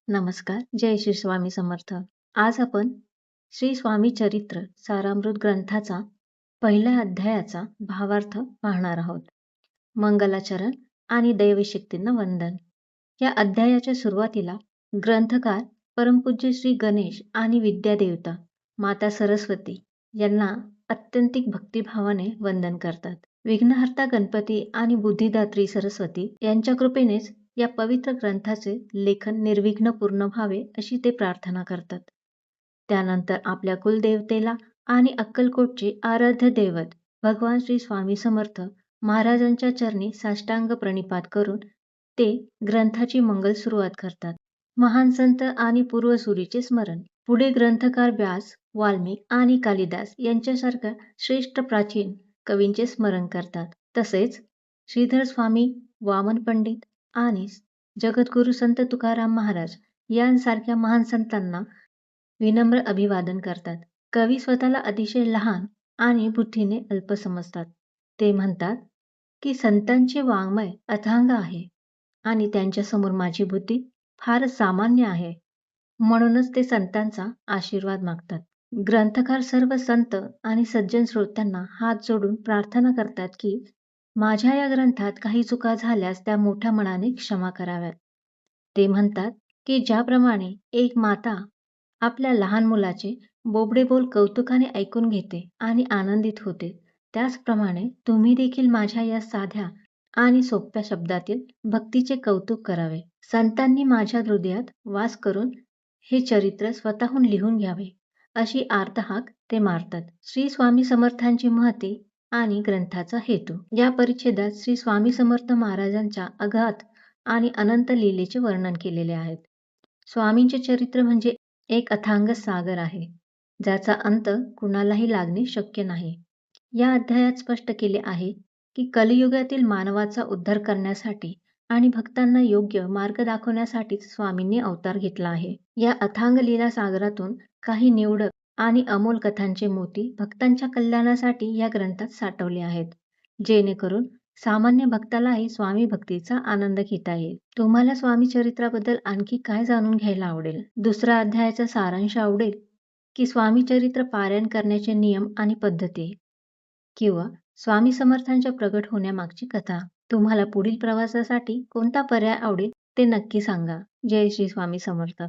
नमस्कार. जय श्री स्वामी समर्थ. आज आपण श्री स्वामी चरित्र सारामृत ग्रंथाचा पहिल्या अध्यायाचा भावार्थ पाहणार आहोत. मंगलाचरण आणि दैवशक्तींना वंदन. या अध्यायाच्या सुरुवातीला ग्रंथकार परमपूज्य श्री गणेश आणि विद्यादेवता माता सरस्वती यांना अत्यंतिक भक्तिभावाने वंदन करतात. विघ्नहर्ता गणपती आणि बुद्धिदात्री सरस्वती यांच्या कृपेनेच या पवित्र ग्रंथाचे लेखन निर्विघ्न पूर्ण व्हावे अशी ते प्रार्थना करतात. त्यानंतर आपल्या कुलदेवतेला आणि अक्कलकोटचे आराध्य दैवत भगवान श्री स्वामी समर्थ महाराजांच्या चरणी साष्टांग प्रणिपात करून ते ग्रंथाची मंगल सुरुवात करतात. महान संत आणि पूर्वसुरीचे स्मरण. पुढे ग्रंथकार व्यास, वाल्मिक आणि कालिदास यांच्यासारख्या श्रेष्ठ प्राचीन कवींचे स्मरण करतात. तसेच श्रीधर स्वामी, वामन पंडित आणि जगद्गुरु संत तुकाराम महाराज यांसारख्या महान संतांना विनम्र अभिवादन करतात. कवी स्वतःला अतिशय लहान आणि बुद्धीने अल्प समजतात. ते म्हणतात की संतांचे वाङ्मय अथांग आहे आणि त्यांच्यासमोर माझी बुद्धी फार सामान्य आहे, म्हणूनच ते संतांचा आशीर्वाद मागतात. ग्रंथकार सर्व संत आणि सज्जन श्रोत्यांना हात जोडून प्रार्थना करतात की माझ्या या ग्रंथात काही चुका झाल्यास त्या मोठ्या मनाने क्षमा कराव्यात. ते म्हणतात की ज्याप्रमाणे एक माता आपल्या लहान मुलाचे बोबडे बोल कौतुकाने ऐकून घेते आणि आनंदित होते, त्याचप्रमाणे तुम्ही देखील माझ्या या साध्या आणि सोप्या शब्दातील भक्तीचे कौतुक करावे. संतांनी माझ्या हृदयात वास करून हे चरित्र स्वतःहून लिहून घ्यावे अशी आर्तहाक ते मारतात. श्री स्वामी समर्थांची महती आणि ग्रंथाचा हेतू. या परिच्छेदात श्री स्वामी समर्थ महाराजांच्या अगाध आणि अनंत लीलेचे वर्णन केलेले आहेत. स्वामींचे चरित्र म्हणजे एक अथांग सागर आहे, ज्याचा अंत कुणालाही लागणे शक्य नाही. या अध्यायात स्पष्ट केले आहे की कलियुगातील मानवाचा उद्धार करण्यासाठी आणि भक्तांना योग्य मार्ग दाखवण्यासाठीच स्वामींनी अवतार घेतला आहे. या अथांग लीला सागरातून काही निवडक आणि अमोल कथांचे मोती भक्तांच्या कल्याणासाठी या ग्रंथात साठवले आहेत, जेणेकरून सामान्य भक्तालाही स्वामी भक्तीचा आनंद घेता येईल. तुम्हाला स्वामी चरित्राबद्दल आणखी काय जाणून घ्यायला आवडेल? दुसरा अध्यायाचा सारांश आवडेल की स्वामी चरित्र पारायण करण्याचे नियम आणि पद्धती, किंवा स्वामी समर्थांच्या प्रगट होण्यामागची कथा? तुम्हाला पुढील प्रवासासाठी कोणता पर्याय आवडेल ते नक्की सांगा. जय श्री स्वामी समर्थ.